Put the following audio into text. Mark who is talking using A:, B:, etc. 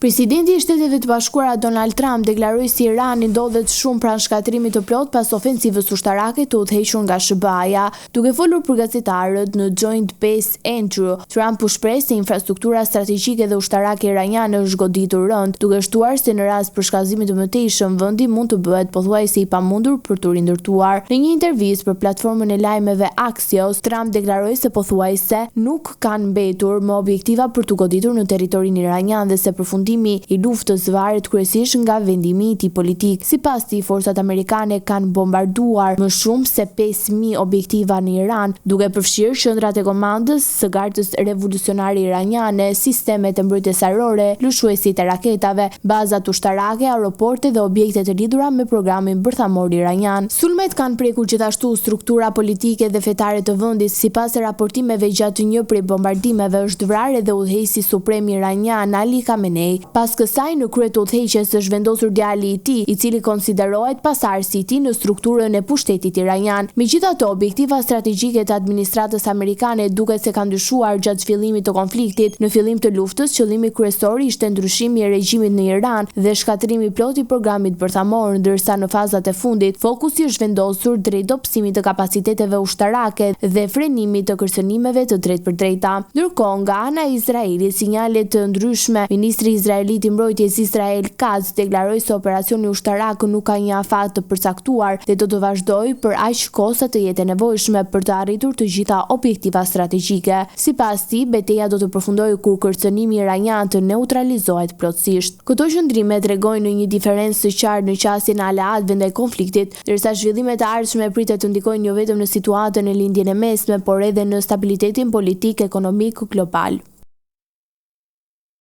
A: Presidenti i Shteteve të Bashkuara Donald Trump deklaroi se Irani ndodhet shumë pranë shkatërimit të plot pas ofensivës ushtarake të udhëhequr nga SBA-ja. Duke folur për gazetarët në Joint Base Andrew, Trump u shpreh se infrastruktura strategjike dhe ushtarake iraniane është goditur rënd, duke shtuar se në rast për shkallëzimit të mëtejshëm vendi mund të bëhet pothuajse i pamundur për të rindërtuar. Në një intervistë për platformën e lajmeve Axios, Trump deklaroi se pothuajse nuk kanë mbetur më objektiva për të goditur në territorin iranian dhe se përfundimi i luftës varet kryesisht nga vendimi i tij politik. Sipas tij, forcat amerikane kanë bombarduar më shumë se 5.000 objektiva në Iran, duke përfshirë qendrat e komandës së Gardës Revolucionare Iraniane, sistemet e mbrojtjes ajrore, lëshuesit e raketave, bazat ushtarake, aeroporte dhe objekte të lidhura me programin bërthamor iranian. Sulmet kanë prekur gjithashtu struktura politike dhe fetare të vendit. Sipas raportimeve, gjatë një prej bombardimeve është vrarë edhe udhëheqësi suprem iranian Ali Khamenei. Pas kësaj, në krye të udhëheqjes është vendosur djali i tij, i cili konsiderohet pasardhësi i tij në strukturën e pushtetit iranian. Megjithatë, objektiva strategjike të administratës amerikane duket se kanë ndryshuar gjatë zhvillimit të konfliktit. Në fillim të luftës, qëllimi kryesor ishte ndryshimi i regjimit në Iran dhe shkatërimi plot i programit bërthamor, ndërsa në fazat e fundit fokusi është vendosur drejt dobësimit të kapaciteteve ushtarake dhe frenimit të kërcënimeve të drejtpërdrejta. Ndërkohë, nga ana e Izraelit, sinjale të ndryshme. Ministri izraelit i mbrojtjes Israel Katz deklaroi se operacioni ushtarak nuk ka një afat të përcaktuar dhe do të vazhdojë për aq kohë sa të jetë nevojshme për të arritur të gjitha objektiva strategjike. Sipas tij, betejë do të përfundojë kur kërcënimi iranian të neutralizohet plotësisht. Këto qëndrime tregojnë një diferencë të qartë në qasjen e aleatëve ndaj konfliktit, ndërsa zhvillimet e ardhshme pritet të ndikojnë jo vetëm në situatën e lindjen e mesme, por edhe në stabilitetin politik ekonomik global.